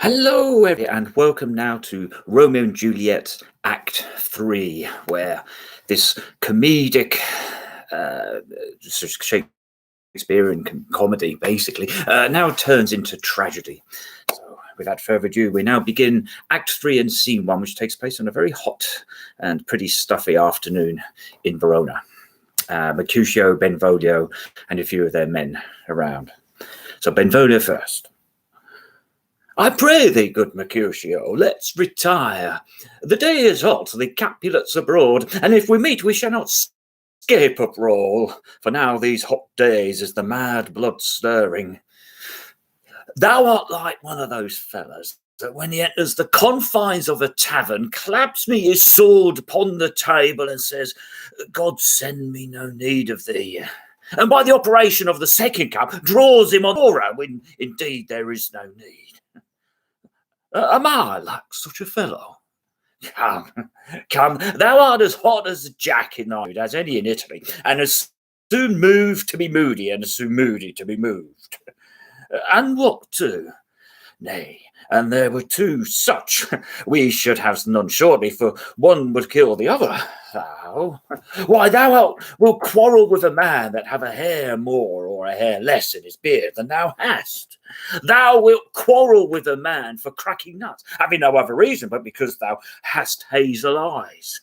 Hello, and welcome now to Romeo and Juliet Act 3, where this comedic Shakespearean comedy basically now turns into tragedy. So, without further ado, we now begin Act 3 and Scene 1, which takes place on a very hot and pretty stuffy afternoon in Verona. Mercutio, Benvolio, and a few of their men around. So, Benvolio first. I pray thee, good Mercutio, let's retire. The day is hot, the Capulets abroad, and if we meet we shall not scape uproar, for now these hot days is the mad blood stirring. Thou art like one of those fellows that when he enters the confines of a tavern, claps me his sword upon the table and says, God send me no need of thee. And by the operation of the second cup, draws him on aura when indeed there is no need. Am I like such a fellow? Come, thou art as hot as Jack in thy mood as any in Italy, and as soon moved to be moody, and as soon moody to be moved. And what too? Nay, and there were two such. We should have none shortly, for one would kill the other. Why, thou wilt quarrel with a man that have a hair more or a hair less in his beard than thou hast. Thou wilt quarrel with a man for cracking nuts, having no other reason but because thou hast hazel eyes.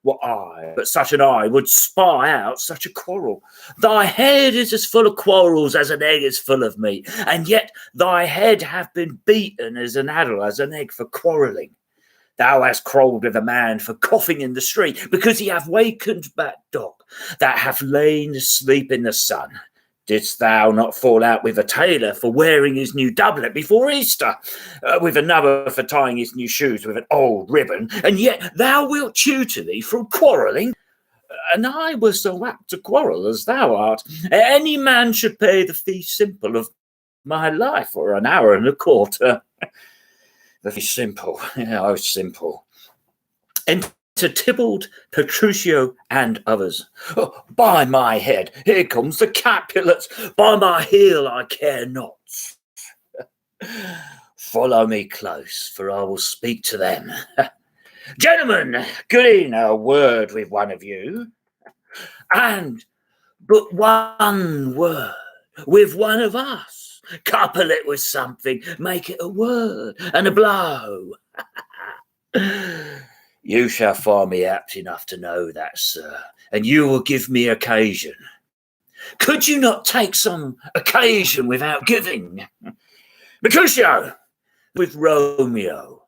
What eye but such an eye would spy out such a quarrel? Thy head is as full of quarrels as an egg is full of meat, and yet thy head hath been beaten as an addle as an egg for quarrelling. Thou hast quarrelled with a man for coughing in the street, because he hath wakened that dog that hath lain asleep in the sun. Didst thou not fall out with a tailor for wearing his new doublet before Easter, with another for tying his new shoes with an old ribbon, and yet thou wilt tutor thee from quarrelling? And I was so apt to quarrel as thou art. Any man should pay the fee simple of my life for an hour and a quarter. The fee simple, oh simple. And to Tybalt, Petruchio, and others. Oh, by my head, here comes the Capulets. By my heel, I care not. Follow me close, for I will speak to them. Gentlemen, good in a word with one of you. And but one word with one of us. Couple it with something, make it a word and a blow. You shall find me apt enough to know that, sir, and you will give me occasion. Could you not take some occasion without giving? Mercutio, with Romeo.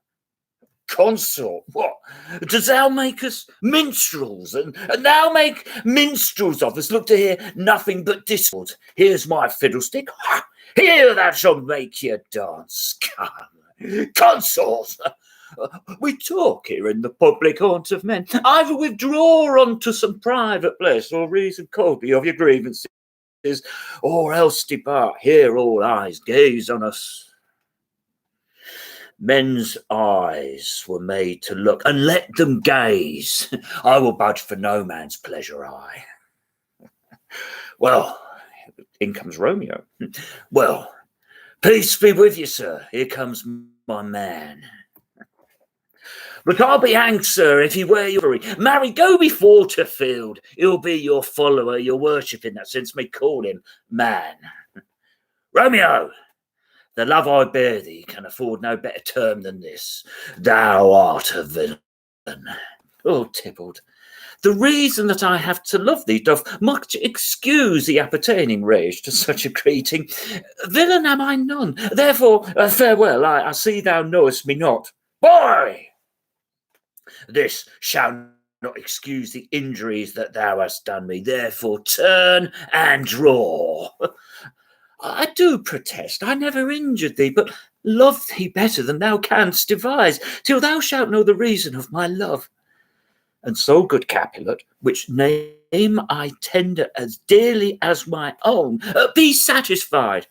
Consort, what? Does thou make us minstrels, and thou make minstrels of us? Look to hear nothing but discord. Here's my fiddlestick. Here that shall make you dance. Come, consort. We talk here in the public haunt of men. Either withdraw unto some private place, or reason coldly of your grievances, or else depart. Here all eyes gaze on us. Men's eyes were made to look, and let them gaze. I will budge for no man's pleasure, I. Well, in comes Romeo. Well, peace be with you, sir. Here comes my man. But I'll be hanged, sir, if he wear your livery. Marry, go before to field. He'll be your follower, your worship in that sense may call him man. Romeo, the love I bear thee can afford no better term than this. Thou art a villain. Oh, Tybalt, the reason that I have to love thee doth much excuse the appertaining rage to such a greeting. Villain am I none. Therefore, farewell, I see thou knowest me not. Boy! This shall not excuse the injuries that thou hast done me. Therefore, turn and draw. I do protest, I never injured thee, but love thee better than thou canst devise, till thou shalt know the reason of my love. And so, good Capulet, which name I tender as dearly as my own, be satisfied.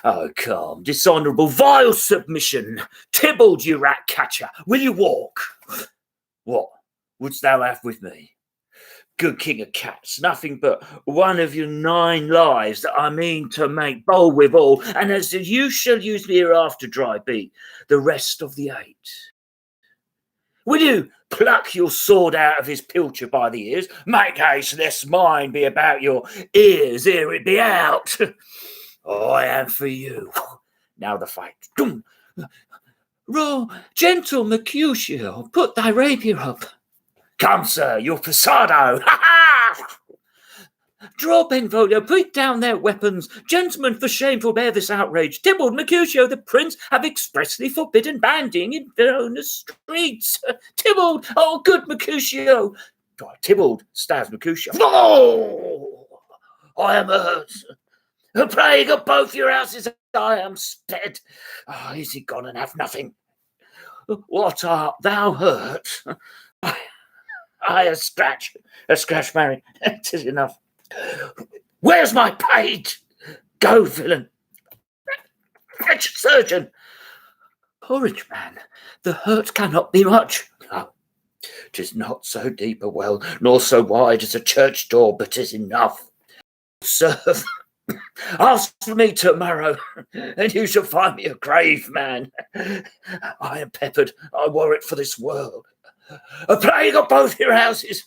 Oh, come, dishonourable, vile submission. Tybalt, you rat catcher, will you walk? What wouldst thou have with me? good king of cats, nothing but one of your 9 lives that I mean to make bold withal, and as you shall use me hereafter, dry beat, the rest of the 8. Will you pluck your sword out of his pilcher by the ears? Make haste, lest mine be about your ears, ere it be out. I am for you. Now the fight. Gentle Mercutio, put thy rapier up. Come, sir, your passado. Ha ha! Draw, Benvolio, put down their weapons. Gentlemen, for shame forbear this outrage. Tybalt, Mercutio, the prince, have expressly forbidden bandying in Verona streets. Tybalt, oh, good Mercutio. Tybalt stabs Mercutio. Oh, I am hurt. A plague of both your houses, I am sped. Oh, is he gone and have nothing? What art thou hurt? I a scratch, Mary. 'Tis enough. Where's my page? Go, villain. Fetch a surgeon. Porridge man, the hurt cannot be much. No, 'tis not so deep a well, nor so wide as a church door, but 'tis enough. Serve. Ask for me tomorrow, and you shall find me a grave man. I am peppered, I wore it for this world. A plague of both your houses.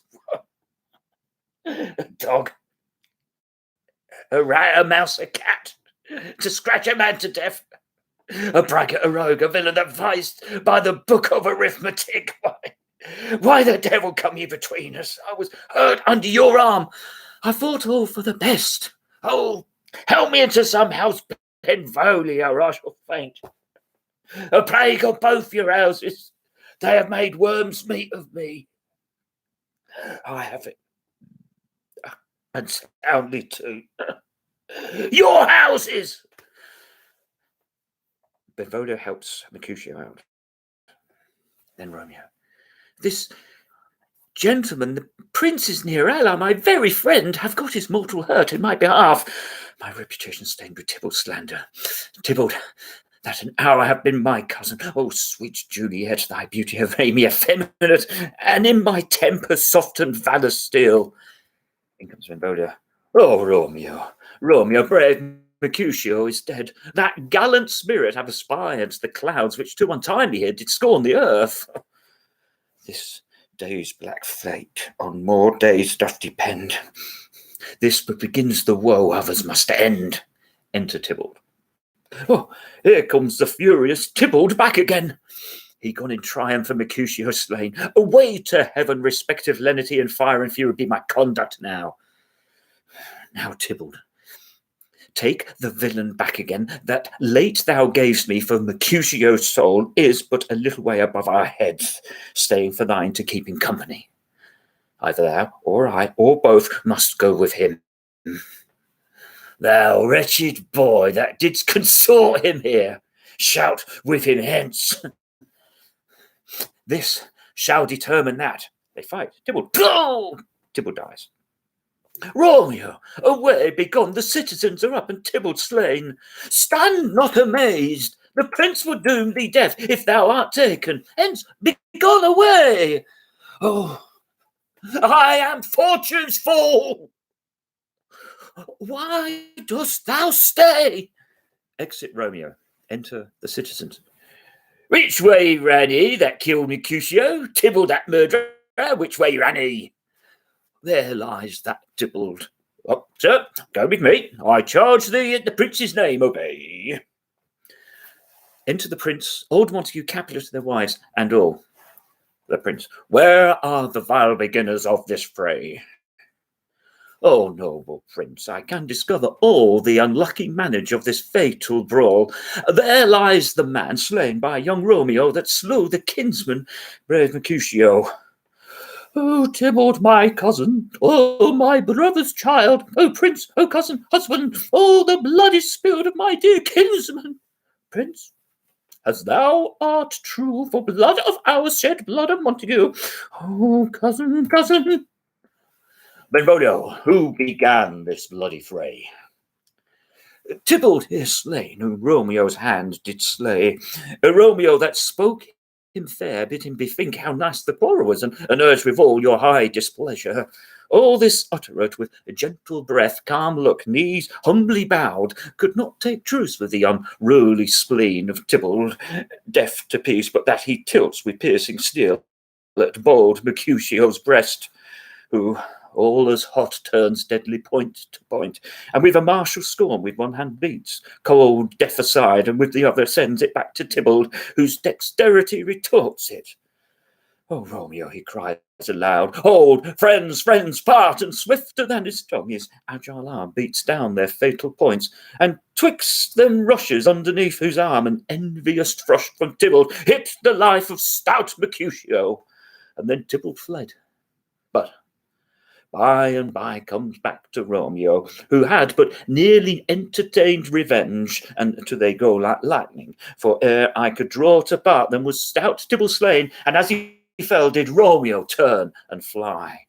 A dog, a rat, a mouse, a cat, to scratch a man to death. A braggart, a rogue, a villain that vice by the book of arithmetic. Why the devil come ye between us? I was hurt under your arm. I thought all for the best. Oh, help me into some house, Benvolio, or I shall faint. A plague of both your houses. They have made worms meat of me. I have it. And soundly too. Your houses! Benvolio helps Mercutio out. Then Romeo. This gentleman, the prince's near ally, my very friend, have got his mortal hurt in my behalf. My reputation stained with Tybalt's slander. Tybalt, that an hour have been my cousin. Oh, sweet Juliet, thy beauty have made me effeminate, and in my temper soft and valour still. In comes Benvolio. Oh, Romeo, brave Mercutio is dead. That gallant spirit have aspired to the clouds, which too untimely here did scorn the earth. This day's black fate on more days doth depend. This but begins the woe, others must end. Enter Tybalt. Oh, here comes the furious Tybalt back again. He gone in triumph for Mercutio slain. Away to heaven, respective lenity and fire and fury be my conduct now. Now, Tybalt, take the villain back again, that late thou gavest me, for Mercutio's soul is but a little way above our heads, staying for thine to keep him company. Either thou, or I, or both must go with him. Thou wretched boy that didst consort him here, shout with him hence. This shall determine that. They fight. Tybalt, go! Tybalt dies. Romeo, away, begone, the citizens are up and Tybalt slain. Stand not amazed, the prince will doom thee death if thou art taken. Hence, begone away. Oh, I am fortune's fool. Why dost thou stay? Exit Romeo. Enter the citizens. Which way ran he that killed Mercutio? Tybalt that murderer, which way ran he? There lies that Tybalt. Oh, sir, go with me. I charge thee in the prince's name, obey. Enter the prince, old Montague, Capulet, their wives, and all. The prince. Where are the vile beginners of this fray? Oh, noble prince, I can discover all the unlucky manage of this fatal brawl. There lies the man slain by young Romeo that slew the kinsman, brave Mercutio. Oh, Tybalt, my cousin, oh, my brother's child, oh, prince, oh, cousin, husband, oh, the bloody spirit of my dear kinsman. Prince, as thou art true for blood of ours, shed blood of Montague. Oh, cousin. Benvolio, who began this bloody fray? Tybalt is slain, whom Romeo's hand did slay. Romeo that spoke him fair, bid him bethink how nice the quarrel was, and urge with all your high displeasure. All this uttereth with a gentle breath, calm look, knees humbly bowed, could not take truce with the unruly spleen of Tybalt, deaf to peace, but that he tilts with piercing steel at bold Mercutio's breast, who all as hot turns deadly point to point, and with a martial scorn with one hand beats, cold death aside, and with the other sends it back to Tybalt, whose dexterity retorts it. Oh, Romeo, he cries aloud, hold, friends, friends, part, and swifter than his tongue, his agile arm beats down their fatal points, and twixt them rushes underneath whose arm an envious thrust from Tybalt hit the life of stout Mercutio, and then Tybalt fled. But by and by comes back to Romeo, who had but nearly entertained revenge, and to they go like lightning, for ere I could draw to part them was stout Tybalt slain, and as he fell did Romeo turn and fly.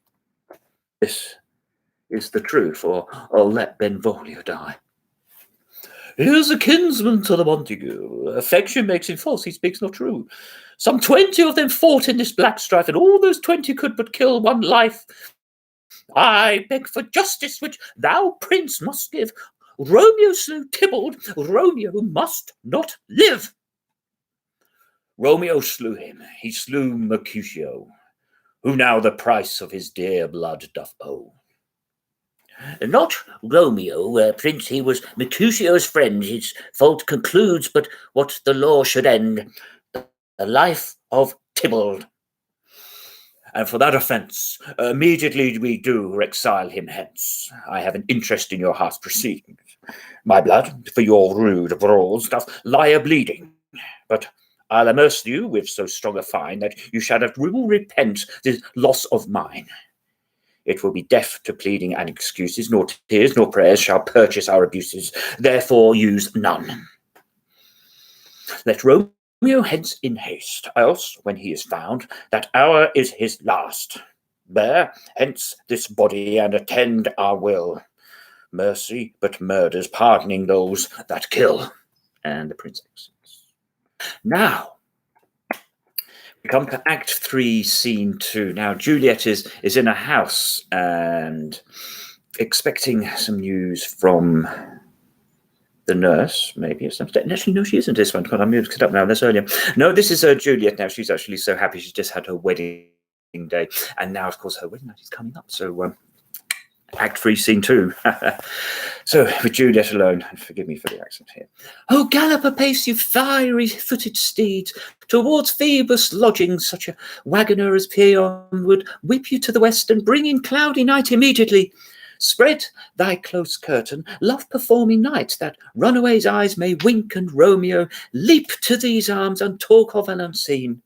This is the truth, or I'll let Benvolio die. He is a kinsman to the Montague. Affection makes him false, he speaks not true. Some 20 of them fought in this black strife, and all those 20 could but kill one life. I beg for justice, which thou, prince, must give. Romeo slew Tybalt, Romeo must not live. Romeo slew him, he slew Mercutio, who now the price of his dear blood doth owe. Not Romeo, prince, he was Mercutio's friend, his fault concludes but what the law should end, the life of Tybalt. And for that offence, immediately we do exile him hence. I have an interest in your heart's proceedings. My blood, for your rude brawls, doth lie a-bleeding. But I'll amerce you with so strong a fine that you shall will repent the loss of mine. It will be deaf to pleading and excuses, nor tears nor prayers shall purchase our abuses. Therefore use none. Let Romeo hence in haste, else, when he is found, that hour is his last. Bear hence this body and attend our will. Mercy but murders, pardoning those that kill. And the prince exits. Now, we come to Act 3, Scene 2. Now, Juliet is in a house and expecting some news from the nurse, maybe. Actually, no, she isn't this one. God, I moved it up now. That's earlier. No, this is Juliet now. She's actually so happy. She's just had her wedding day. And now, of course, her wedding night is coming up. So, Act 3, Scene 2. So, with Juliet alone, and forgive me for the accent here. Oh, gallop apace, you fiery-footed steeds, towards Phoebus' lodging, such a waggoner as Paeon would whip you to the west and bring in cloudy night immediately. Spread thy close curtain, love-performing night, that runaways' eyes may wink and Romeo leap to these arms and talk of an unseen.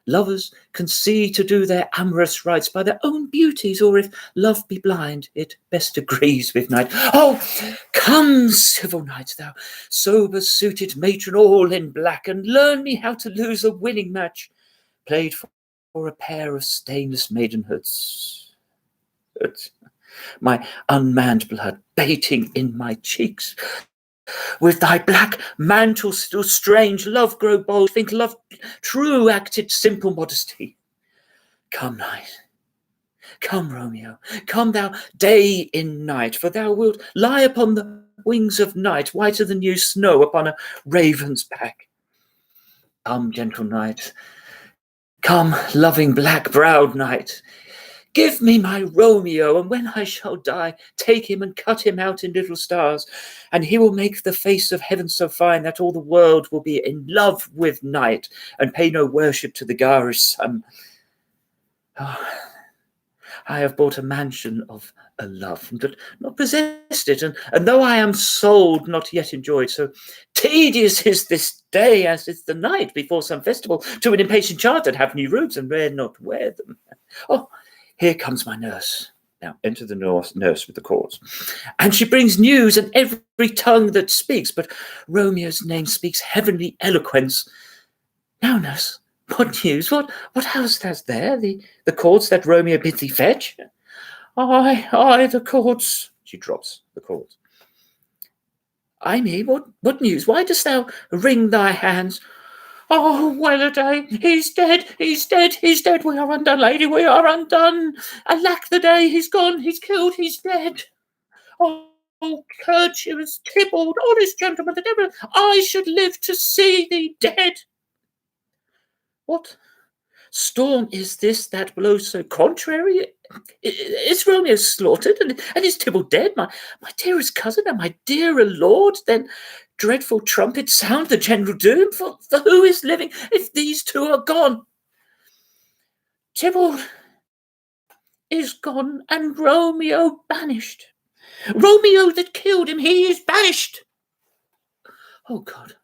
Lovers can see to do their amorous rites by their own beauties, or if love be blind, it best agrees with night. Oh, come, civil knight, thou sober-suited matron, all in black, and learn me how to lose a winning match, played for a pair of stainless maidenhoods. My unmanned blood bating in my cheeks. With thy black mantle still strange, love grow bold, think love true, acted simple modesty. Come, night, come, Romeo, come thou day in night, for thou wilt lie upon the wings of night, whiter than new snow upon a raven's back. Come, gentle night, come, loving black-browed night, give me my Romeo, and when I shall die, take him and cut him out in little stars, and he will make the face of heaven so fine that all the world will be in love with night and pay no worship to the garish sun. Oh, I have bought a mansion of a love, but not possessed it, and though I am sold, not yet enjoyed, so tedious is this day as is the night before some festival to an impatient child that have new robes and rare not wear them. Oh, here comes my nurse. Now enter the nurse with the cords. And she brings news and every tongue that speaks, but Romeo's name speaks heavenly eloquence. Now, nurse, what news? What hast thou there? The cords that Romeo bids thee fetch? Aye, the cords. She drops the cords. Ay me, what news? Why dost thou wring thy hands? Oh, well a day, he's dead, he's dead, he's dead, we are undone, lady, we are undone. Alack the day, he's gone, he's killed, he's dead. Oh, courteous Tybalt, honest gentleman, the devil, I should live to see thee dead. What storm is this that blows so contrary? Is Romeo slaughtered, and is Tybalt dead, my dearest cousin, and my dearer lord? Then dreadful trumpet sound the general doom, for who is living if these two are gone? Tybalt is gone, and Romeo banished. Romeo that killed him, he is banished. Oh God,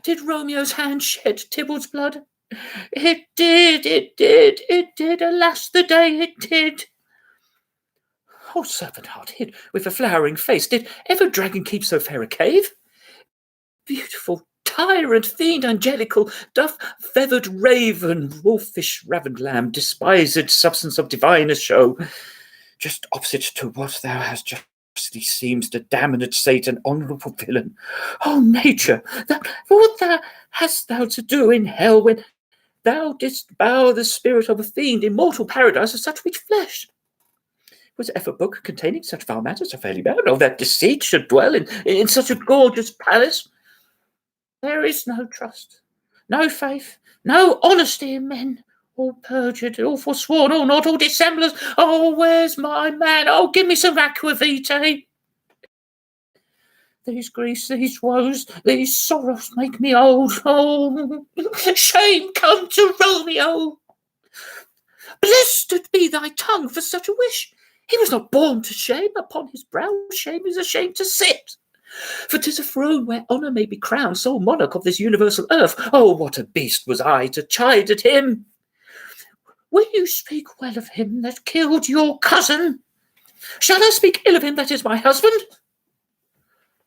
did Romeo's hand shed Tybalt's blood? It did, alas the day it did. Oh, serpent heart hid with a flowering face, did ever dragon keep so fair a cave? Beautiful tyrant, fiend angelical, doth feathered raven, wolfish ravened lamb, despised substance of divinest show, just opposite to what thou hast justly seems, the damned Satan, honourable villain. Oh, nature, what hast thou to do in hell when thou didst bow the spirit of a fiend, immortal paradise of such rich flesh? Was ever book containing such foul matters so fairly bound, or that deceit should dwell in such a gorgeous palace? There is no trust, no faith, no honesty in men, all perjured, all forsworn, all not, all dissemblers. Oh, where's my man? Oh, give me some aquavitae. These griefs, these woes, these sorrows make me old. Oh, shame come to Romeo. Blessed be thy tongue for such a wish. He was not born to shame. Upon his brow shame is ashamed to sit. For 'tis a throne where honour may be crowned, sole monarch of this universal earth. Oh, what a beast was I to chide at him! Will you speak well of him that killed your cousin? Shall I speak ill of him that is my husband?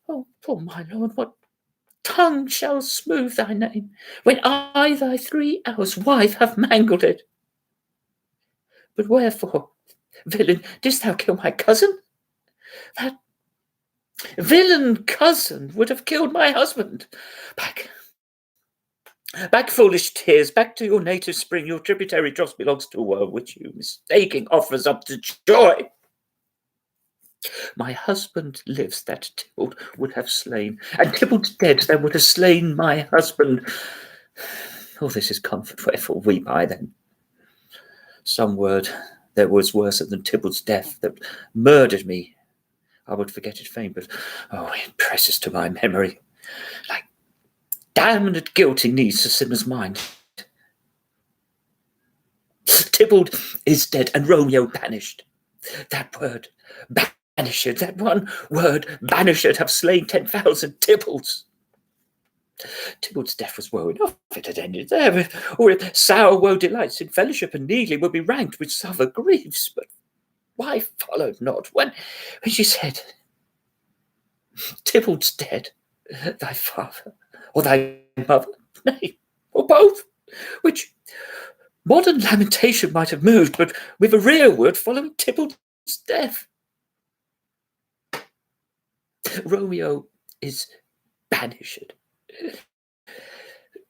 Oh, poor my lord, what tongue shall smooth thy name, when I, thy 3 hours wife, have mangled it? But wherefore, villain, didst thou kill my cousin? That villain cousin would have killed my husband. Back, foolish tears, back to your native spring. Your tributary dross belongs to a world which you, mistaking, offers up to joy. My husband lives that Tybalt would have slain, and Tybalt's dead that would have slain my husband. Oh, this is comfort, wherefore weep I then. Some word there was worse than Tybalt's death that murdered me. I would forget it fain, but oh, it presses to my memory like damned guilt in needs a sinner's mind. Tybalt is dead, and Romeo banished. That word, banished, that one word, banished, have slain 10,000 Tybalts. Tybalt's death was woe enough, it had ended there, or if sour woe delights in fellowship and needling would be ranked with sour griefs. But why followed not when she said, Tybalt's dead, thy father, or thy mother, nay, or both, which modern lamentation might have moved, but with a real word following Tybalt's death. Romeo is banished.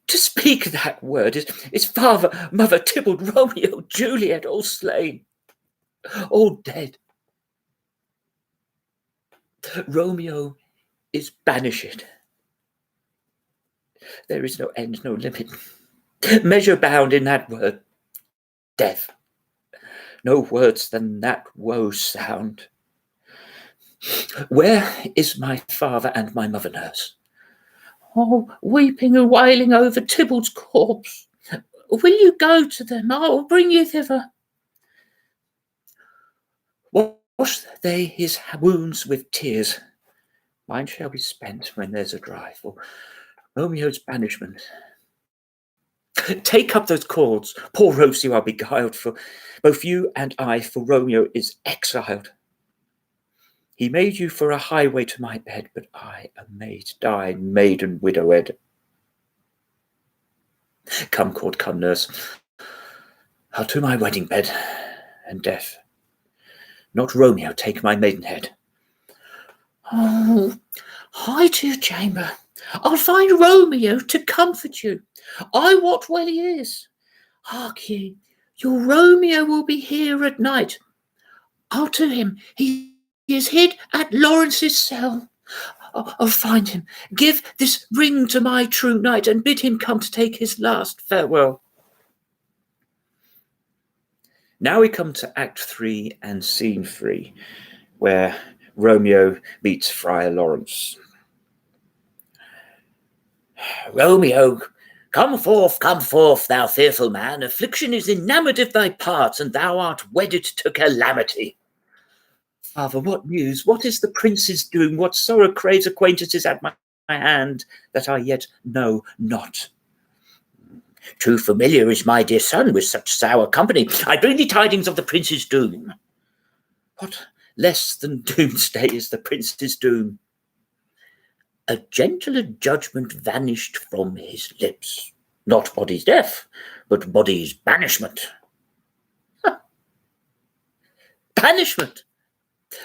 To speak that word is father, mother, Tybalt, Romeo, Juliet, all slain, all dead. Romeo is banished. There is no end, no limit, measure bound in that word, death. No words than that woe sound. Where is my father and my mother nurse? Oh, weeping and wailing over Tybalt's corpse. Will you go to them? I will bring you thither. Wash they his wounds with tears. Mine shall be spent when there's a dry for Romeo's banishment. Take up those cords. Poor Rose, you are beguiled, for both you and I, for Romeo is exiled. He made you for a highway to my bed, but I, a maid, die maiden widowed. Come, cord, come, nurse. I'll to my wedding bed, and death, not Romeo, take my maidenhead. Oh, hie to your chamber. I'll find Romeo to comfort you. I wot well he is. Hark ye, your Romeo will be here at night. I'll to him. He is hid at Lawrence's cell. I'll find him. Give this ring to my true knight and bid him come to take his last farewell. Now we come to Act 3 and Scene 3, where Romeo meets Friar Lawrence. Romeo, come forth, thou fearful man. Affliction is enamoured of thy parts, and thou art wedded to calamity. Father, what news? What is the prince's doom? What sorrow craves acquaintances at my hand that I yet know not? Too familiar is my dear son with such sour company. I bring thee tidings of the prince's doom. What less than doomsday is the prince's doom? A gentler judgment vanished from his lips. Not body's death, but body's banishment. Banishment!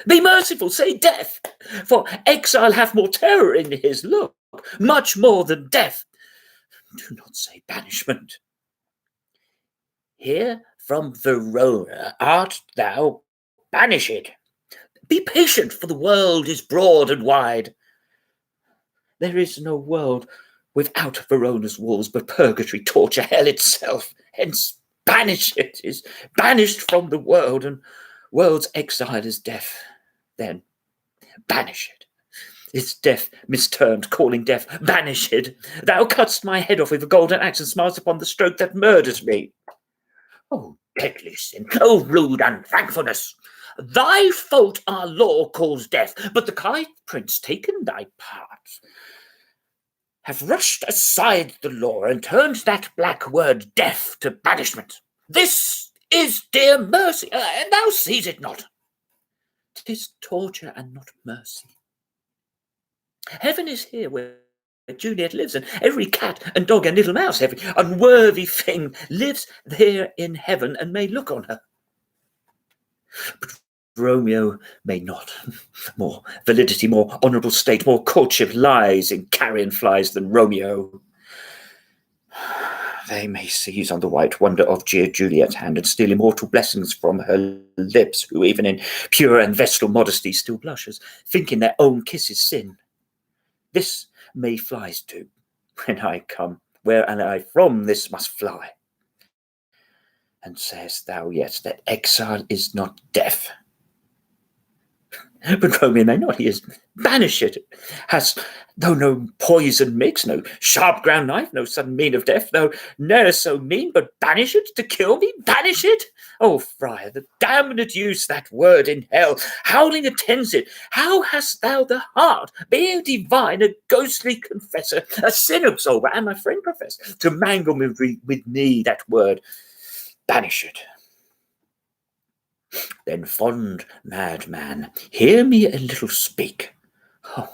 Be merciful, say death, for exile hath more terror in his look, much more than death. Do not say banishment. Here from Verona art thou banished. Be patient, for the world is broad and wide. There is no world without Verona's walls, but purgatory, torture, hell itself. Hence, banish it is banished from the world, and world's exile is death. Then, banish it. Is death mistermed, calling death banished? Thou cutt'st my head off with a golden axe and smiles upon the stroke that murdered me. Oh, deadly sin! Oh, rude unthankfulness! Thy fault our law calls death, but the kind prince, taken thy part, have rushed aside the law and turned that black word death to banishment. This is dear mercy, and thou sees it not. 'Tis torture and not mercy. Heaven is here where Juliet lives, and every cat and dog and little mouse, every unworthy thing lives there in heaven and may look on her. But Romeo may not. More validity, more honourable state, more courtship lies in carrion flies than Romeo. They may seize on the white wonder of dear Juliet's hand and steal immortal blessings from her lips, who even in pure and vestal modesty still blushes, thinking their own kisses sin. This may flies do, when I come, where and I from this must fly. And sayest thou yet that exile is not death? But Romeo may not, he is banished, has, though no poison makes, no sharp ground knife, no sudden mean of death, though ne'er so mean, but banished to kill me, banished? Oh, friar, the damned use that word in hell, howling attends it. How hast thou the heart, being divine, a ghostly confessor, a sin absolver, and my friend profess, to mangle with me that word, banished? Then, fond madman, hear me a little speak. Oh,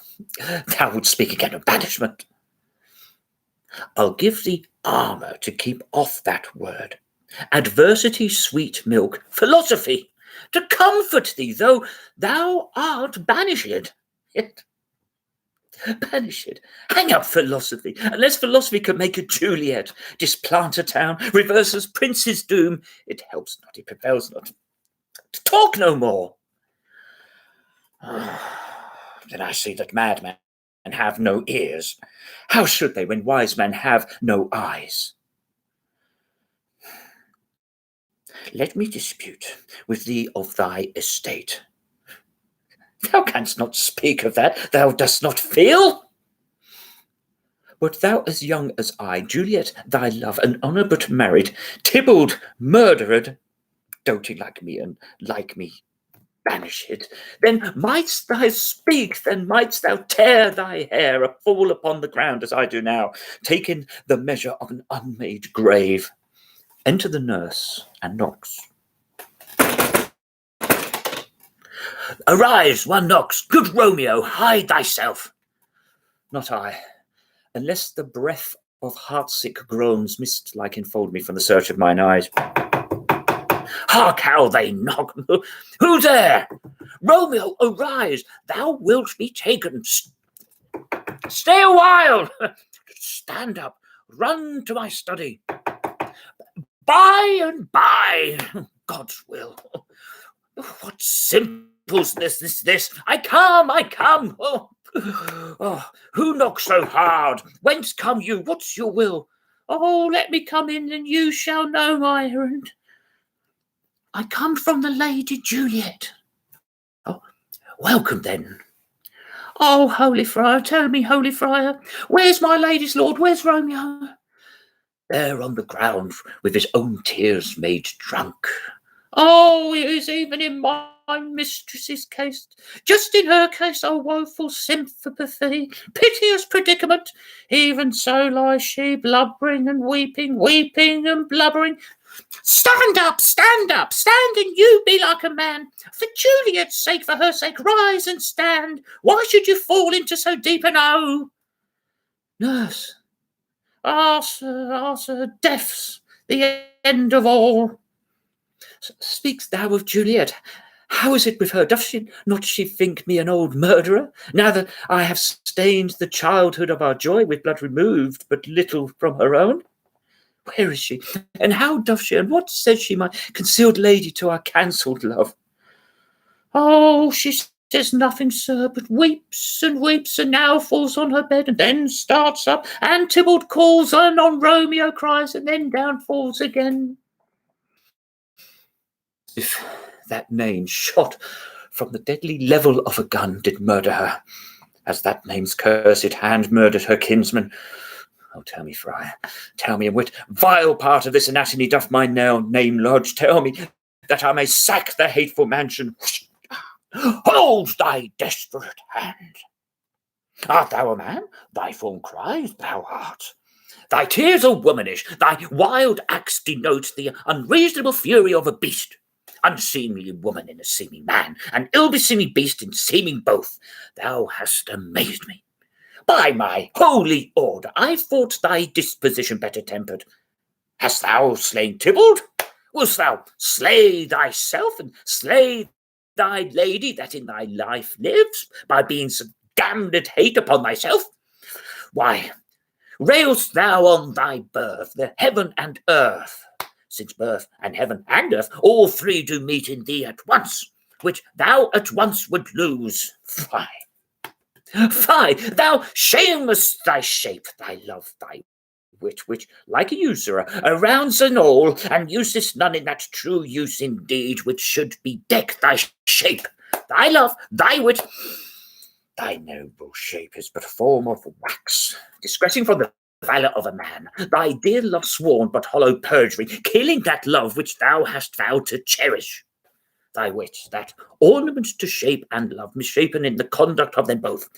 thou wouldst speak again of banishment. I'll give thee armour to keep off that word. Adversity, sweet milk, philosophy, to comfort thee, though thou art banished. Yet, banished. Hang up philosophy. Unless philosophy could make a Juliet, displant a town, reverse as prince's doom, it helps not, it prevails not. Talk no more. Then I see that madmen have no ears. How should they when wise men have no eyes? Let me dispute with thee of thy estate. Thou canst not speak of that, thou dost not feel. Wert thou as young as I, Juliet, thy love, an honour but married, Tybalt murdered, doting like me and like me banished, then mightst thou speak, then mightst thou tear thy hair, a fall upon the ground as I do now, taking the measure of an unmade grave. Enter the nurse and knocks. Arise, one knocks. Good Romeo, hide thyself. Not I, unless the breath of heartsick groans mist-like enfold me from the search of mine eyes. Hark how they knock. Who there? Romeo, arise, thou wilt be taken. Stay a while. Stand up. Run to my study. By and by, God's will. What simple's this? I come. Oh, who knocks so hard? Whence come you? What's your will? Oh, let me come in, and you shall know my errand. I come from the Lady Juliet. Oh, welcome then. Oh, holy friar, tell me, holy friar, where's my lady's lord? Where's Romeo? There on the ground, with his own tears made drunk. Oh, it is even in my mistress's case, just in her case, oh woeful sympathy, piteous predicament, even so lies she, blubbering and weeping and blubbering. Stand up, stand and you be like a man. For Juliet's sake, for her sake, rise and stand. Why should you fall into so deep an oh? Nurse, sir, death's the end of all. Speaks thou of Juliet? How is it with her? Doth she not think me an old murderer, now that I have stained the childhood of our joy with blood removed but little from her own? Where is she? And how doth she? And what says she, my concealed lady, to our cancelled love? Oh, she says nothing, sir, but weeps, and now falls on her bed, and then starts up, and Tybalt calls, and on Romeo cries, and then down falls again. If that name shot from the deadly level of a gun did murder her, as that name's cursed hand murdered her kinsman. Oh, tell me, friar, tell me in what vile part of this anatomy doth my name lodge? Tell me, that I may sack the hateful mansion. Hold thy desperate hand. Art thou a man? Thy form cries thou art. Thy tears are womanish, thy wild acts denote the unreasonable fury of a beast. Unseemly woman in a seeming man, and ill-beseeming beast in seeming both. Thou hast amazed me. By my holy order, I thought thy disposition better tempered. Hast thou slain Tybalt? Wilt thou slay thyself, and slay thy lady that in thy life lives, by being so damned hate upon thyself? Why, railst thou on thy birth, the heaven and earth, since birth and heaven and earth, all three do meet in thee at once, which thou at once would lose. Fie, thou shamest thy shape, thy love, thy wit, which, like a usurer, arounds an all, and usest none in that true use indeed, which should bedeck thy shape, thy love, thy wit. Thy noble shape is but a form of wax, disgracing from the valour of a man, thy dear love sworn but hollow perjury, killing that love which thou hast vowed to cherish. Thy wit, that ornament to shape and love, misshapen in the conduct of them both,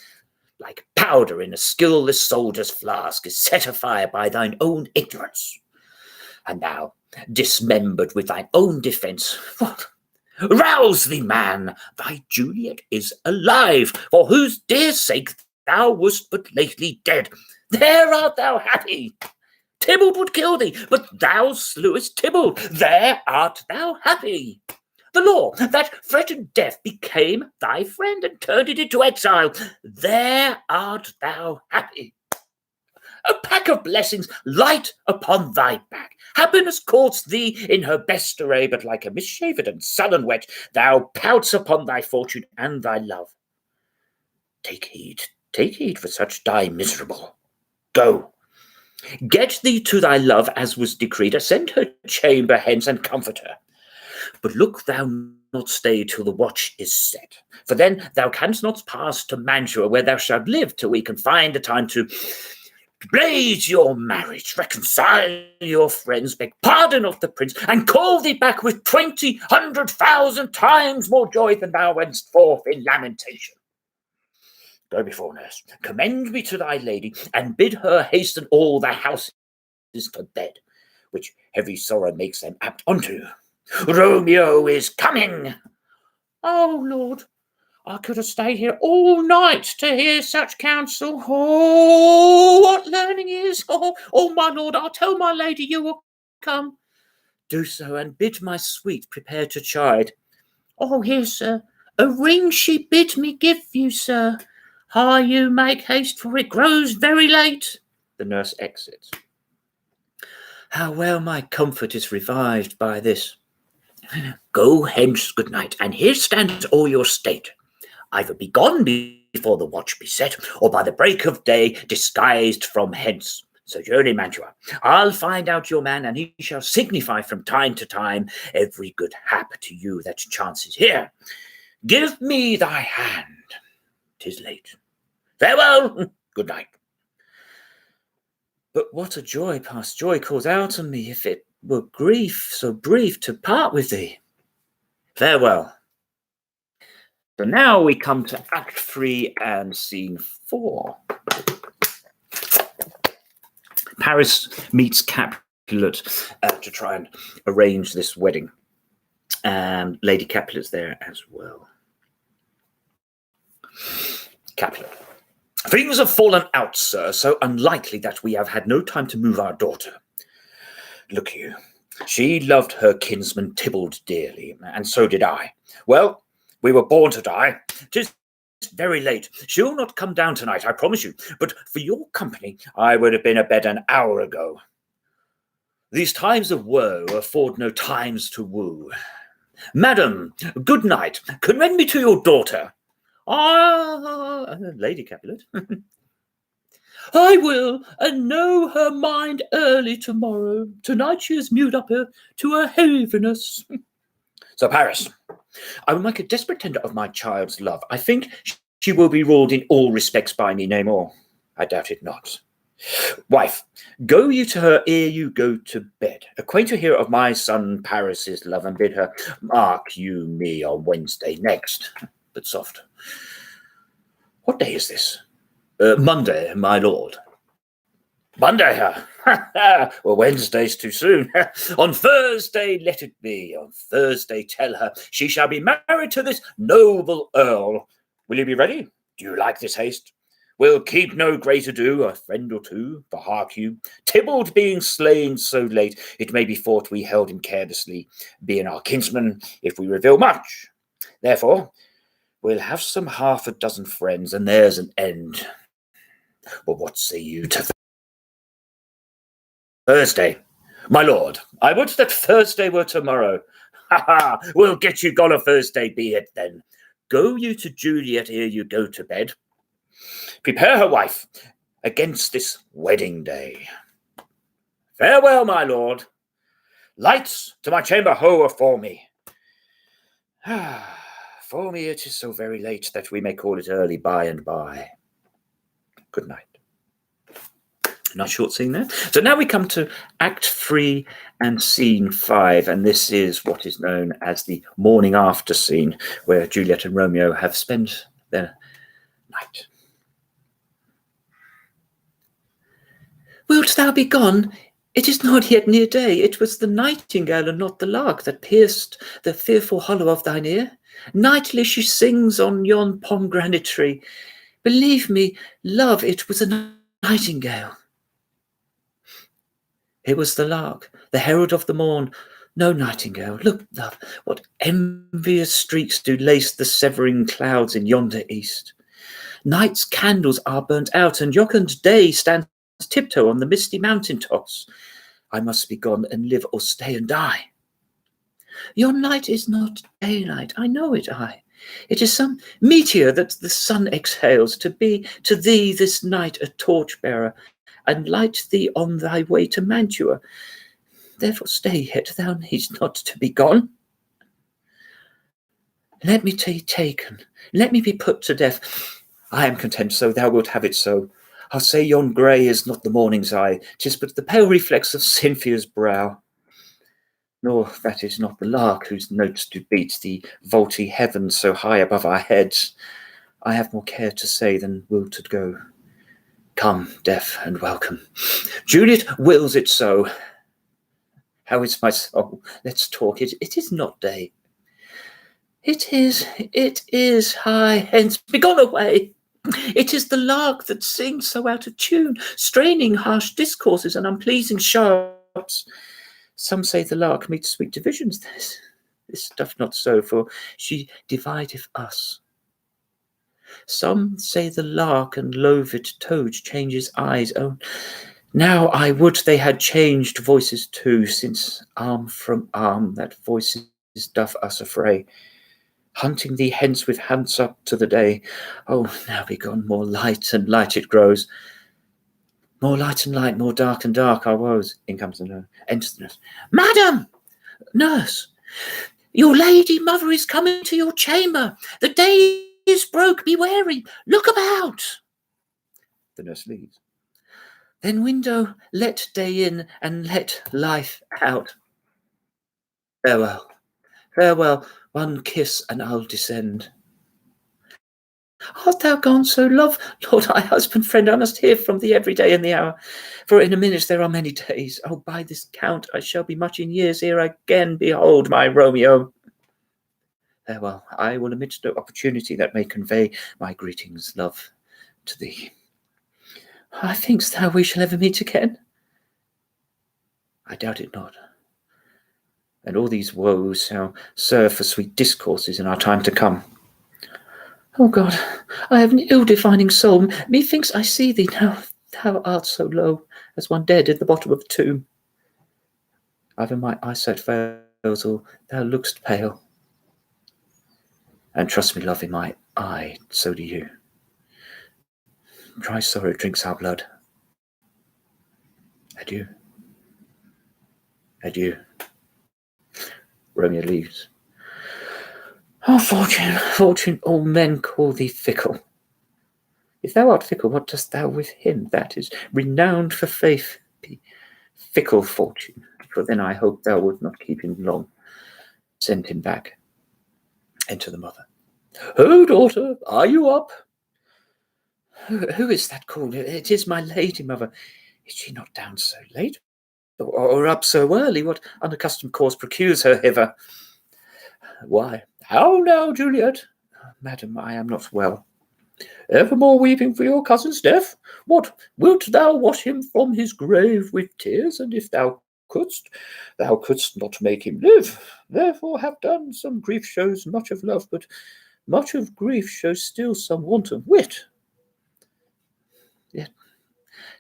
like powder in a skilless soldier's flask, is set afire by thine own ignorance. And thou, dismembered with thine own defence, what? Rouse thee, man! Thy Juliet is alive, for whose dear sake thou wast but lately dead. There art thou happy. Tybalt would kill thee, but thou slewest Tybalt. There art thou happy. The law that threatened death became thy friend and turned it into exile. There art thou happy. A pack of blessings light upon thy back. Happiness courts thee in her best array, but like a misshaven and sullen wet, thou pouts upon thy fortune and thy love. Take heed, for such die miserable. Go, get thee to thy love as was decreed, ascend her chamber hence and comfort her. But look thou not stay till the watch is set, for then thou canst not pass to Mantua, where thou shalt live till we can find a time to blaze your marriage, reconcile your friends, beg pardon of the prince, and call thee back with 200,000 times more joy than thou wentst forth in lamentation. Go before, nurse, commend me to thy lady, and bid her hasten all thy houses to bed, which heavy sorrow makes them apt unto. Romeo is coming. Oh, Lord, I could have stayed here all night to hear such counsel. Oh, what learning is! Oh, my lord, I'll tell my lady you will come. Do so, and bid my sweet prepare to chide. Oh, here, sir, a ring she bid me give you, sir. Hie you, make haste, for it grows very late. The nurse exits. How well my comfort is revived by this. Go hence, good night, and here stands all your state. Either be gone before the watch be set, or by the break of day disguised from hence. Sojourn in Mantua. I'll find out your man, and he shall signify from time to time every good hap to you that chances here. Give me thy hand. 'Tis late. Farewell, good night. But what a joy past joy calls out on me, if it were grief so brief to part with thee. Farewell. So now we come to Act 3 and Scene 4. Paris meets Capulet to try and arrange this wedding. And Lady Capulet's there as well. Capulet. Things have fallen out, sir, so unlikely that we have had no time to move our daughter. Look you, she loved her kinsman Tybalt dearly, and so did I. Well, we were born to die. 'Tis very late. She'll not come down tonight, I promise you, but for your company I would have been abed an hour ago. These times of woe afford no times to woo. Madam, good night. Commend me to your daughter. Lady Capulet. I will, and know her mind early tomorrow. Tonight she is mewed up to her heaviness. So Paris, I will make a desperate tender of my child's love. I think she will be ruled in all respects by me, nay more. I doubt it not. Wife, go you to her ere you go to bed. Acquaint her here of my son Paris's love, and bid her mark you me on Wednesday next. But soft. What day is this? Monday, my lord. Monday, well, Wednesday's too soon. On Thursday let it be. On Thursday tell her she shall be married to this noble earl. Will you be ready? Do you like this haste? We'll keep no great ado, a friend or two, for hark you, Tybalt being slain so late, it may be thought we held him carelessly, being our kinsman, if we reveal much. Therefore, we'll have some half a dozen friends, and there's an end. But what say you to Thursday? My lord, I would that Thursday were tomorrow. Ha ha! We'll get you gone a Thursday, be it then. Go you to Juliet ere you go to bed. Prepare her, wife, against this wedding day. Farewell, my lord. Lights to my chamber, ho, afore me. For me it is so very late that we may call it early by and by. Good night. Nice short scene there. So now we come to Act 3 and Scene 5, and this is what is known as the morning after scene, where Juliet and Romeo have spent their night. Wilt thou be gone? It is not yet near day. It was the nightingale and not the lark that pierced the fearful hollow of thine ear. Nightly she sings on yon pomegranate tree. Believe me, love, it was a nightingale. It was the lark, the herald of the morn. No nightingale. Look, love, what envious streaks do lace the severing clouds in yonder east. Night's candles are burnt out, and jocund day stands tiptoe on the misty mountain tops. I must be gone and live or stay and die. Yon light is not daylight, I know it, I. It is some meteor that the sun exhales, to be to thee this night a torch-bearer, and light thee on thy way to Mantua. Therefore stay yet, thou needst not to be gone. Let me be taken, let me be put to death. I am content so, thou wilt have it so. I'll say yon grey is not the morning's eye, 'tis but the pale reflex of Cynthia's brow. Nor that is not the lark whose notes do beat the vaulty heavens so high above our heads. I have more care to say than will to go. Come, deaf, and welcome. Juliet wills it so. How is my soul? Let's talk. It is not day. It is. Hie hence, begone away. It is the lark that sings so out of tune, straining harsh discourses and unpleasing sharps. Some say the lark meets sweet divisions. This doth not so, for she divideth us. Some say the lark and lovet toad change his eyes. Oh, now I would they had changed voices too, since arm from arm that voices doth us affray, hunting thee hence with hands up to the day. Oh, now be gone, more light and light it grows. More light and light, more dark and dark our woes. In comes the nurse. Enters the nurse. Madam! Nurse! Your lady mother is coming to your chamber. The day is broke, be wary. Look about. The nurse leaves. Then window, let day in, and let life out. Farewell, farewell, one kiss, and I'll descend. Art thou gone so, love? Lord, thy husband, friend, I must hear from thee every day in the hour. For in a minute there are many days. Oh, by this count, I shall be much in years ere I again behold my Romeo. Farewell, I will omit no opportunity that may convey my greetings, love, to thee. Think'st thou we shall ever meet again? I doubt it not. And all these woes shall serve for sweet discourses in our time to come. Oh God, I have an ill-defining soul. Methinks I see thee now. Thou art so low, as one dead at the bottom of a tomb. Either my eyesight fails, or thou look'st pale. And trust me, love, in my eye, so do you. Dry sorrow drinks our blood. Adieu. Adieu. Romeo leaves. Oh, Fortune, Fortune, all men call thee fickle. If thou art fickle, what dost thou with him that is renowned for faith? Be fickle, Fortune, for then I hope thou wilt not keep him long. Send him back. Enter the mother. Oh, daughter, are you up? Who is that called? It is my lady, mother. Is she not down so late? Or up so early? What unaccustomed cause procures her hither? Why, how now, Juliet? Madam, I am not well. Evermore weeping for your cousin's death? What, wilt thou wash him from his grave with tears? And if thou couldst not make him live. Therefore have done. Some grief shows much of love, but much of grief shows still some want of wit. Yet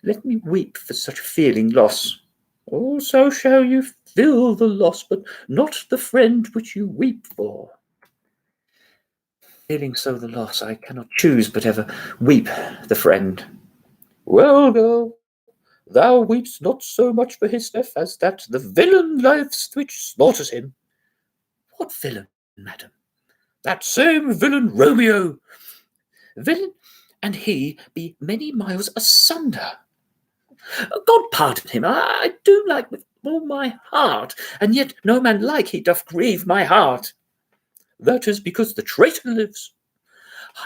let me weep for such feeling loss. Oh, so shall you feel the loss, but not the friend which you weep for. Feeling so the loss, I cannot choose but ever weep the friend. Well, girl, thou weepst not so much for his death as that the villain lives which slaughters him. What villain, madam? That same villain Romeo. Villain and he be many miles asunder. God pardon him, I do like with all my heart, and yet no man like he doth grieve my heart. That is because the traitor lives.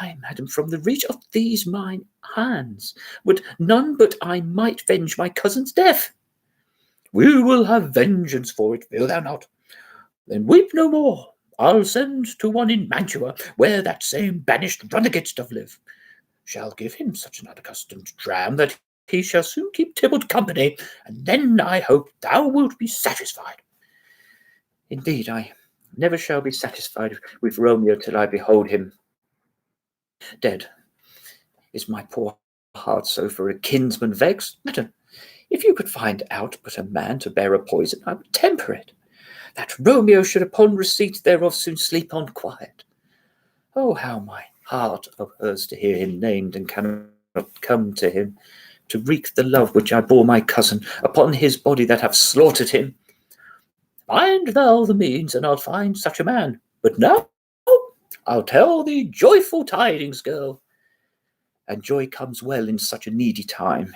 Ay, madam, from the reach of these mine hands would none but I might venge my cousin's death. We will have vengeance for it, will thou not? Then weep no more. I'll send to one in Mantua, where that same banished runagate doth live. Shall give him such an unaccustomed dram that he shall soon keep Tybalt company, and then I hope thou wilt be satisfied. Indeed, I never shall be satisfied with Romeo till I behold him dead. Is my poor heart so for a kinsman vexed? Madam, if you could find out but a man to bear a poison, I would temper it, that Romeo should upon receipt thereof soon sleep on quiet. Oh, how my heart abhors to hear him named, and cannot come to him, to wreak the love which I bore my cousin upon his body that have slaughtered him. Find thou the means, and I'll find such a man. But now I'll tell thee joyful tidings, girl. And joy comes well in such a needy time.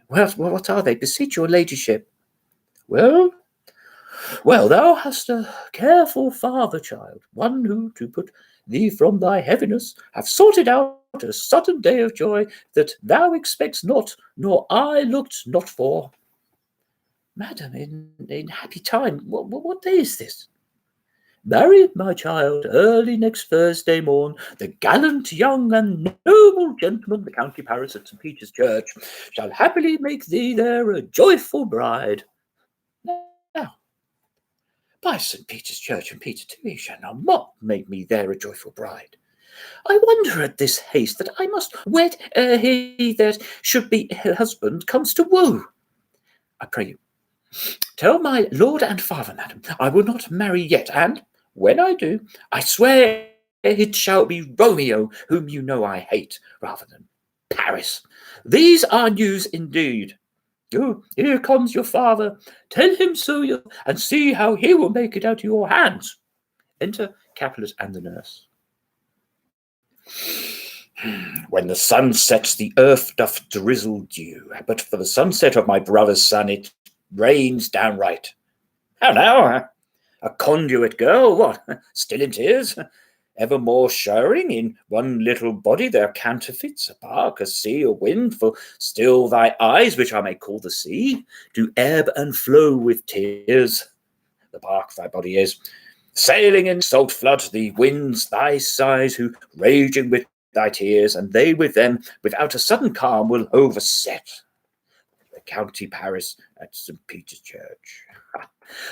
Well, what are they? Beseech your ladyship. Well, thou hast a careful father, child, one who, to put thee from thy heaviness, hath sorted out a sudden day of joy that thou expects not, nor I looked not for. Madam, in happy time, what day is this? Married, my child, early next Thursday morn, the gallant young and noble gentleman, the county Paris at St. Peter's Church, shall happily make thee there a joyful bride. Now, by St. Peter's Church and Peter too, he shall not make me there a joyful bride. I wonder at this haste that I must wed ere he that should be her husband comes to woo. I pray you, tell my lord and father, madam, I will not marry yet, and when I do, I swear it shall be Romeo, whom you know I hate, rather than Paris. These are news indeed. Oh, here comes your father. Tell him so, and see how he will make it out of your hands. Enter Capulet and the nurse. When the sun sets, the earth doth drizzle dew, but for the sunset of my brother's son, it rains downright. How now? A conduit girl, what? Still in tears? Evermore showering in one little body their counterfeits, a bark, a sea, a wind, for still thy eyes, which I may call the sea, do ebb and flow with tears. The bark thy body is, sailing in salt flood, the winds thy sighs, who raging with thy tears, and they with them, without a sudden calm, will overset the county Paris at St. Peter's Church.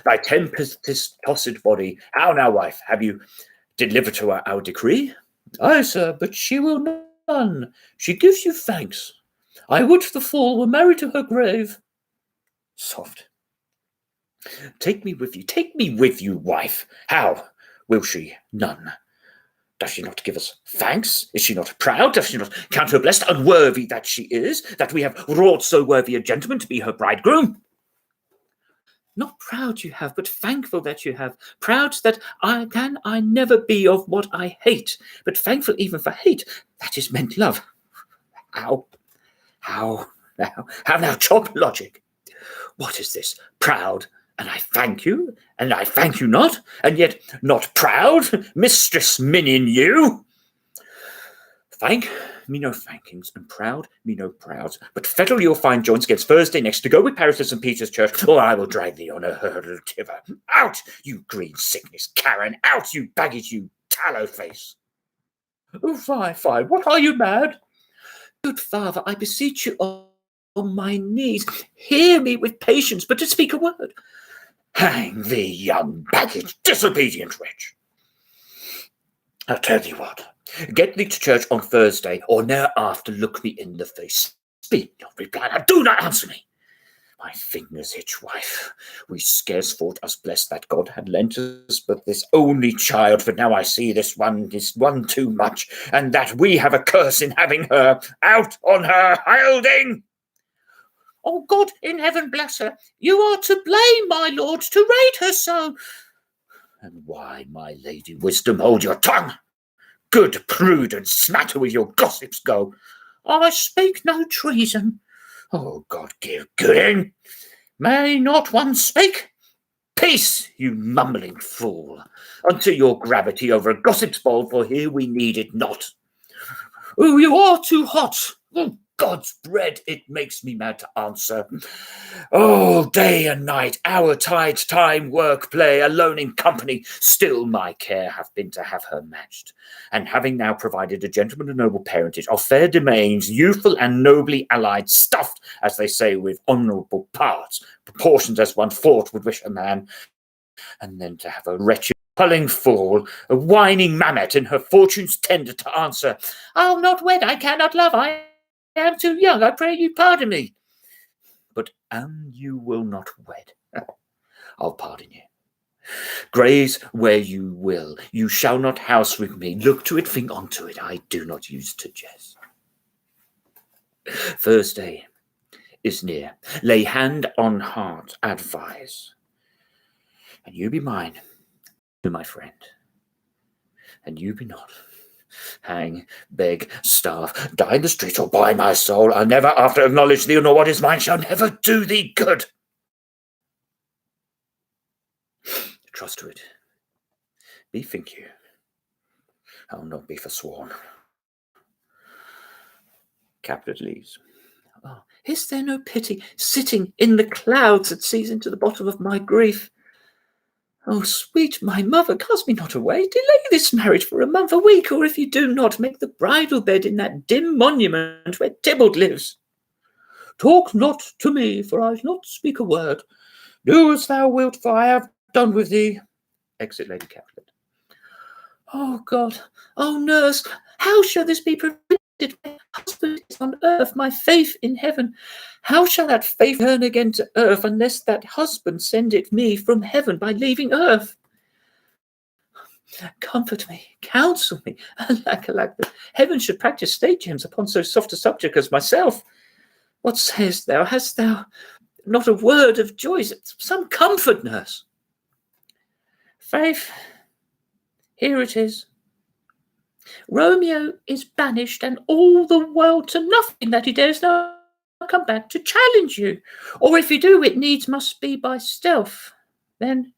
Thy tempest-tossed body, how now, wife, have you delivered to her our decree? Aye, sir, but she will none. She gives you thanks. I would the fool were married to her grave. Soft. Take me with you, wife. How? Will she? None. Does she not give us thanks? Is she not proud? Does she not count her blessed, unworthy that she is, that we have wrought so worthy a gentleman to be her bridegroom? Not proud you have, but thankful that you have. Proud that I never be of what I hate, but thankful even for hate, that is meant love. How now, chop logic. What is this? Proud, and I thank you not, and yet not proud, mistress minion you. Thank me no thankings, and proud me no prouds, but fettle your fine joints against Thursday next to go with Paris to St. Peter's Church, or I will drag thee on a hurdle tiver. Out, you green sickness Karen, out, you baggage, you tallow face. Oh, fie, what are you mad? Good father, I beseech you on my knees, hear me with patience, but to speak a word. Hang thee, young baggage, disobedient wretch. I'll tell thee what. Get thee to church on Thursday, or ne'er after look me in the face. Speak not, reply not, do not answer me. My fingers itch, wife. We scarce thought us blessed that God had lent us but this only child, for now I see this one is one too much, and that we have a curse in having her. Out on her, Hilding! Oh, God in heaven bless her. You are to blame, my lord, to rate her so. And why, my lady Wisdom, hold your tongue? Good prudence, smatter with your gossips go. I speak no treason. Oh, God give gooding. May not one speak? Peace, you mumbling fool, unto your gravity over a gossip's bowl, for here we need it not. Oh, you are too hot. Oh, God's bread, it makes me mad to answer. Oh, day and night, hour, tide, time, work, play, alone in company, still my care hath been to have her matched. And having now provided a gentleman of noble parentage, of fair domains, youthful and nobly allied, stuffed, as they say, with honourable parts, proportioned as one thought would wish a man, and then to have a wretched pulling fool, a whining mammet in her fortune's tender to answer, I'll not wed, I cannot love, I am too young, I pray you pardon me. But you will not wed. I'll pardon you. Graze where you will. You shall not house with me. Look to it, think unto it. I do not use to jest. Thursday is near. Lay hand on heart, advise. And you be mine, to my friend. And you be not. Hang, beg, starve, die in the street, or by my soul, I'll never after acknowledge thee, nor what is mine shall never do thee good. Trust to it. Bethink you, I'll not be forsworn. Capulet leaves. Oh, is there no pity sitting in the clouds that sees into the bottom of my grief? Oh, sweet my mother, cast me not away. Delay this marriage for a month, a week, or if you do not, make the bridal bed in that dim monument where Tybalt lives. Talk not to me, for I shall not speak a word. Do as thou wilt, for I have done with thee. Exit Lady Capulet. Oh God, oh nurse, how shall this be prevented? My husband is on earth, my faith in heaven. How shall that faith return again to earth unless that husband send it me from heaven by leaving earth? Comfort me, counsel me. Alack, alack, that heaven should practice stratagems upon so soft a subject as myself. What sayest thou? Hast thou not a word of joy? Some comfort, nurse. Faith, here it is. Romeo is banished, and all the world to nothing, that he dares not come back to challenge you. Or if he do, it needs must be by stealth. Then,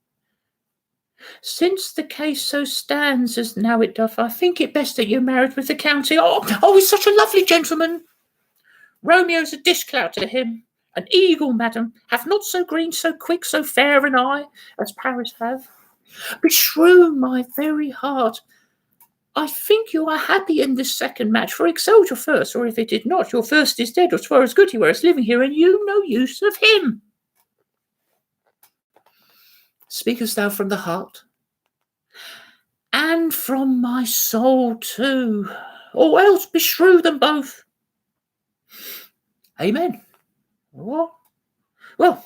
since the case so stands as now it doth, I think it best that you married with the county. Oh, he's such a lovely gentleman. Romeo's a dishclout to him. An eagle, madam, hath not so green, so quick, so fair an eye as Paris have. Beshrew my very heart, I think you are happy in this second match, for excelled your first, or if it did not, your first is dead, or 'twere as good he were as living here, and you no use of him. Speakest thou from the heart? And from my soul too, or else beshrew them both. Amen. What? Well,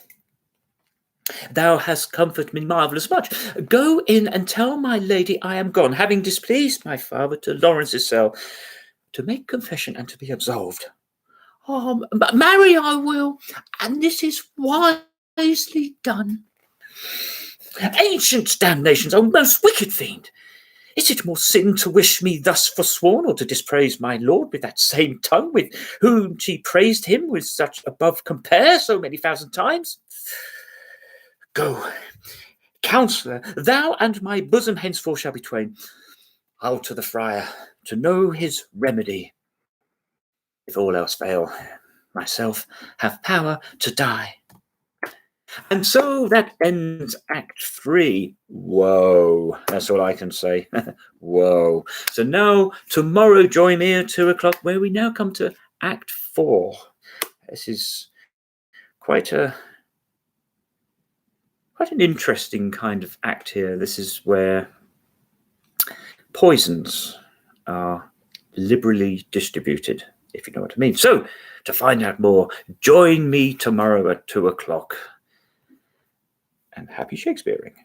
thou hast comforted me marvellous much. Go in and tell my lady I am gone, having displeased my father to Lawrence's cell, to make confession and to be absolved. But marry I will, and this is wisely done. Ancient damnations, O most wicked fiend! Is it more sin to wish me thus forsworn, or to dispraise my lord with that same tongue with whom she praised him with such above compare so many thousand times? Go, counsellor, thou and my bosom henceforth shall be twain. I'll to the friar to know his remedy. If all else fail, myself have power to die. And so that ends Act 3. Whoa, that's all I can say. Whoa. So now, tomorrow, join me at 2 o'clock, where we now come to Act 4. This is quite an interesting kind of act here. This is where poisons are liberally distributed, if you know what I mean. So, to find out more, join me tomorrow at 2 o'clock. And happy Shakespearing.